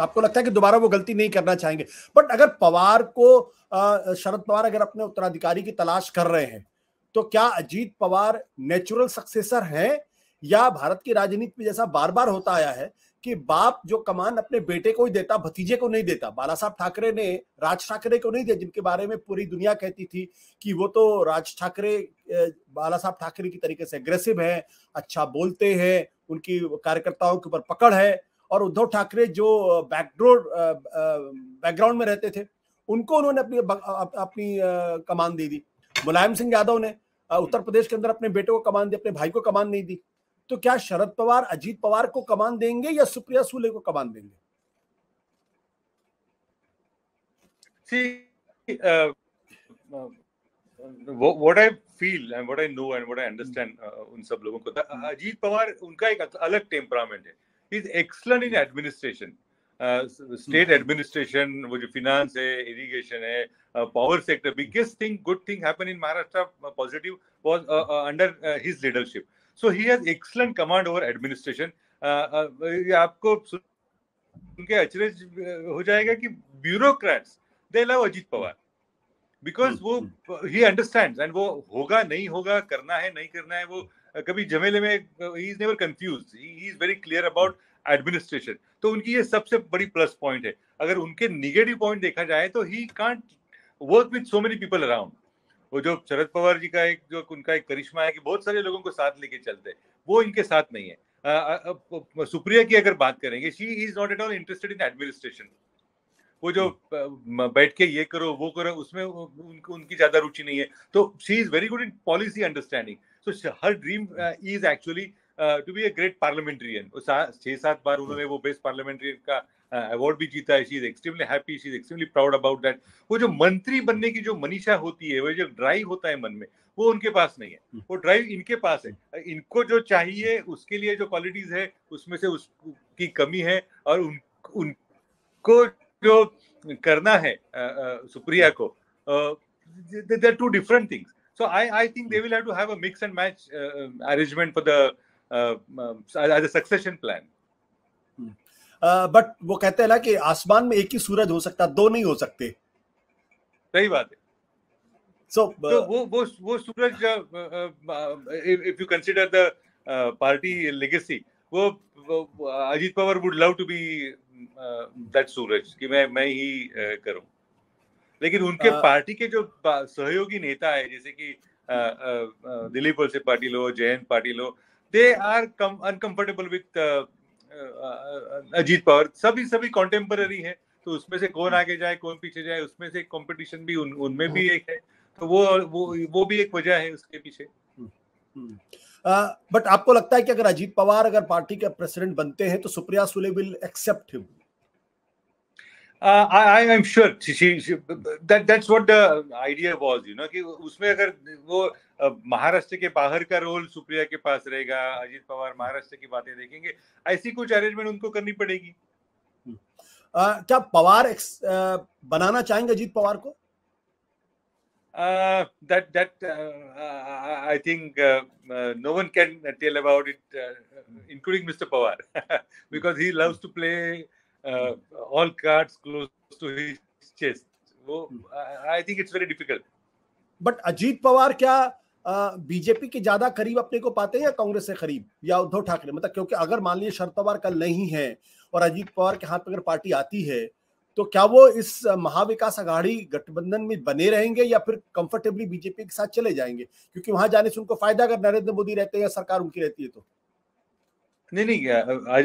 आपको लगता है कि दोबारा वो गलती नहीं करना चाहेंगे? बट अगर पवार को शरद पवार अगर अपने उत्तराधिकारी की तलाश कर रहे हैं, तो क्या अजीत पवार नेचुरल सक्सेसर हैं, या भारत की राजनीति में जैसा बार बार होता आया है कि बाप जो कमान अपने बेटे को ही देता, भतीजे को नहीं देता। बाला साहब ठाकरे ने राज ठाकरे को नहीं दिया, जिनके बारे में पूरी दुनिया कहती थी कि वो तो राज ठाकरे, बाला साहब ठाकरे की तरीके से एग्रेसिव है, अच्छा बोलते हैं, उनकी कार्यकर्ताओं के ऊपर पकड़ है। और उद्धव ठाकरे जो बैकग्राउंड में रहते थे, उनको उन्होंने अपनी अपनी कमान दे दी। मुलायम सिंह यादव ने उत्तर प्रदेश के अंदर अपने बेटे को कमान दी, अपने भाई को कमान नहीं दी। तो क्या शरद पवार अजीत पवार को कमान देंगे या सुप्रिया सुले को कमान देंगे? See, what I feel and what I know and what I understand उन सब लोगों को, अजीत पवार उनका एक अलग टेम्परामेंट है. He is excellent in administration, state administration, वो जो फिनांस है, इरिगेशन है, power sector. Biggest thing, good thing happen in Maharashtra positive was under his leadership. So he has excellent command over administration. आपको उनके अचरज हो जाएगा कि bureaucrats they love Ajit Pawar because वो ही अंडरस्टैंड्स एंड वो होगा नहीं होगा, करना है नहीं करना है, वो कभी झमेले में, he is never confused, he is very clear about administration. तो उनकी ये सबसे बड़ी प्लस पॉइंट है. अगर उनके निगेटिव पॉइंट देखा जाए तो he can't work with so many people around. वो जो शरद पवार जी का एक जो उनका एक करिश्मा है कि बहुत सारे लोगों को साथ लेके चलते हैं, वो इनके साथ नहीं है. सुप्रिया की अगर बात करेंगे, she is not at all interested in administration. वो जो बैठ के ये करो वो करो, उसमें उनकी ज्यादा रुचि नहीं है. तो she is very good in policy understanding. So her dream is actually to be a great parliamentarian. 6-7 बार उन्होंने वो बेस्ट पार्लियामेंट्रियन का अवार्ड भी जीता है. She is extremely happy, she is extremely proud about that. वो जो मंत्री बनने की जो मनीषा होती है, वो जो ड्राइव होता है मन में, वो उनके पास नहीं है. वो ड्राइव इनके पास है. इनको जो चाहिए उसके लिए जो क्वालिटीज है उसमें से उसकी कमी है, और उनको जो करना है सुप्रिया को, there are two different things. So I think they will have to have a mix and match arrangement for the as a succession plan. But वो कहते हैं ना कि आसमान में एक ही सूरज हो सकता, दो नहीं हो सकते. सही बात है. So तो वो सूरज, if you consider the party legacy, वो Ajit Pawar would love to be that सूरज कि मैं ही करूं. लेकिन उनके पार्टी के जो सहयोगी नेता है, जैसे कि दिलीप वलसे पाटिल हो, जयंत पाटिल हो, they are uncomfortable with Ajit Pawar. सभी कॉन्टेम्पररी है. तो उसमें से कौन आगे जाए कौन पीछे जाए, उसमें से कंपटीशन भी उनमें भी एक है. तो वो भी एक वजह है उसके पीछे. बट आपको लगता है कि अगर अजीत पवार अगर पार्टी के प्रेसिडेंट बनते हैं तो Supriya Sule will accept him? I am sure that's what the idea was, कि उसमें अगर वो महाराष्ट्र के बाहर का रोल सुप्रिया के पास रहेगा, अजीत पवार महाराष्ट्र की बातें देखेंगे, ऐसी कुछ अरेंजमेंट उनको करनी पड़ेगी. क्या पवार बनाना चाहेंगे अजीत पवार को? I think no one can tell about it, including Mr. Pawar, because he loves to play all cards close to his chest. I think it's very difficult. But Ajit Pawar क्या बीजेपी के ज्यादा करीब अपने को पाते हैं या कांग्रेस से करीब या उद्धव ठाकरे? मतलब क्योंकि अगर मान लीजिए शरद पवार कल नहीं है और अजीत पवार के हाथ में अगर पार्टी आती है, तो क्या वो इस महाविकास आघाड़ी गठबंधन में बने रहेंगे या फिर कंफर्टेबली बीजेपी के साथ चले जाएंगे? क्योंकि वहां जाने से उनको फायदा अगर नरेंद्र मोदी रहते हैं या सरकार उनकी रहती है तो. नहीं,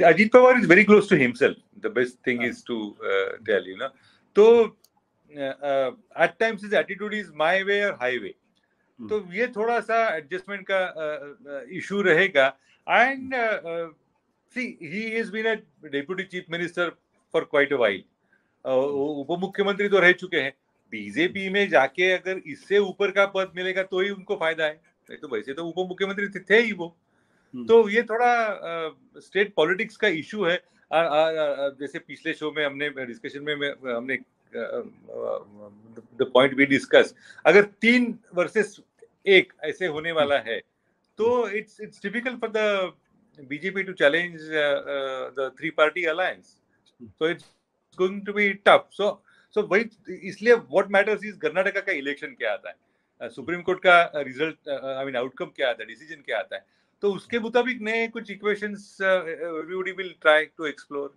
Ajit Pawar is very close to himself. The best thing is to tell तो at times his attitude is my way or highway. तो ये थोड़ा सा एडजस्टमेंट का इशू रहेगा. And see he is been a deputy chief minister for quite a while. उप मुख्यमंत्री तो रह चुके हैं. बीजेपी में जाके अगर इससे ऊपर का पद मिलेगा तो ही उनको फायदा है. नहीं तो वैसे तो उप मुख्यमंत्री थे ही वो. तो ये थोड़ा स्टेट पॉलिटिक्स का इशू है. जैसे पिछले शो में हमने डिस्कशन में हमने द पॉइंट वी डिस्कस, अगर 3 वर्सेस 1 ऐसे होने वाला है तो it's difficult for the BJP to challenge the 3-party alliance. So going to be tough. So वही इसलिए what matters is कर्नाटका का इलेक्शन क्या आता है, सुप्रीम कोर्ट का रिजल्ट, आई मीन आउटकम क्या आता है, डिसीजन क्या आता है, तो उसके मुताबिक नए कुछ equations we will try to explore.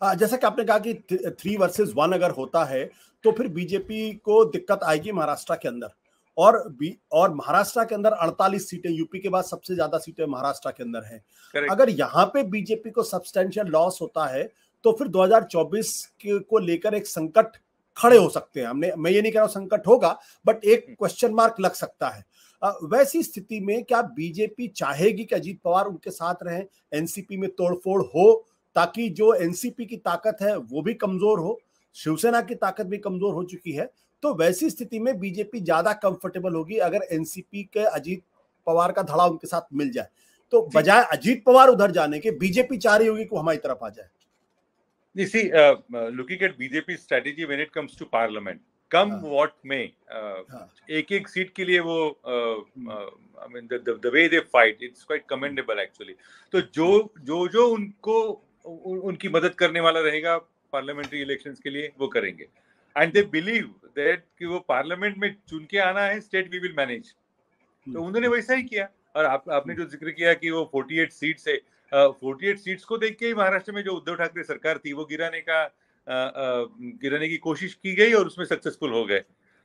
जैसा कि आपने कहा कि 3 वर्सेस 1 अगर होता है तो फिर बीजेपी को दिक्कत आएगी महाराष्ट्र के अंदर, और महाराष्ट्र के अंदर 48 सीटें, यूपी के बाद सबसे ज्यादा सीटें महाराष्ट्र के अंदर हैं। अगर यहाँ पे बीजेपी को सब्सटेंशियल लॉस होता है तो फिर 2024 को लेकर एक संकट खड़े हो सकते हैं। मैं ये नहीं कह रहा हूं संकट होगा, बट एक क्वेश्चन मार्क लग सकता है। वैसी स्थिति में क्या बीजेपी चाहेगी कि अजीत पवार उनके साथ रहें, एनसीपी में तोड़फोड़ हो, ताकि जो एनसीपी की ताकत है वो भी कमजोर हो, शिवसेना की ताकत भी कमजोर हो चुकी है, तो वैसी स्थिति में बीजेपी ज्यादा कंफर्टेबल होगी अगर एनसीपी के अजीत पवार का धड़ा उनके साथ मिल जाए, तो बजाय अजीत पवार उधर जाने के बीजेपी चाह रही होगी कि हमारी तरफ आ जाए। You see, looking at BJP's strategy when it comes to parliament, come what may, एक सीट के लिए वो, I mean the way they fight, it's quite commendable actually. तो जो उनको उनकी मदद करने वाला रहेगा पार्लियामेंट्री इलेक्शंस के लिए वो करेंगे, एंड दे बिलीव दैट कि वो पार्लियामेंट में चुन के आना है, स्टेट वी विल मैनेज, तो उन्होंने वैसा ही किया। और आपने जो जिक्र किया कि वो 48 सीट से 48 सीट्स को देख के ही महाराष्ट्र में जो उद्धव ठाकरे सरकार थी वो गिराने की कोशिश की गई और उसमें सक्सेसफुल हो गए।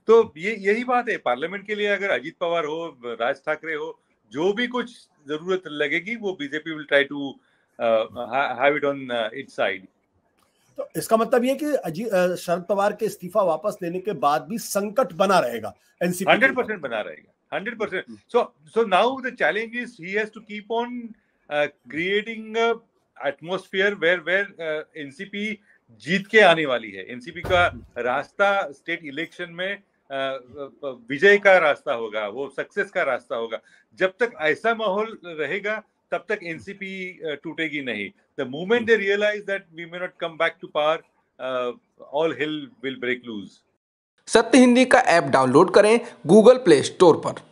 तो यही बात है, पार्लियामेंट के लिए अगर अजीत पवार हो, राज ठाकरे हो, जो भी कुछ जरूरत लगेगी वो BJP will try to have it on its side. तो इसका मतलब ये कि शरद पवार के इस्तीफा वापस लेने के बाद भी संकट बना रहेगा, एनसीपी 100% बना रहेगा, 100%। So now the challenge is he has to keep on creating a atmosphere where NCP जीत के आने वाली है। एनसीपी का रास्ता स्टेट इलेक्शन में विजय का रास्ता होगा, वो सक्सेस का रास्ता होगा। जब तक ऐसा माहौल रहेगा तब तक एनसीपी टूटेगी नहीं। The moment they realise that we may not come back to power, all hell will break loose. Satya Hindi का ऐप डाउनलोड करें गूगल प्ले स्टोर पर।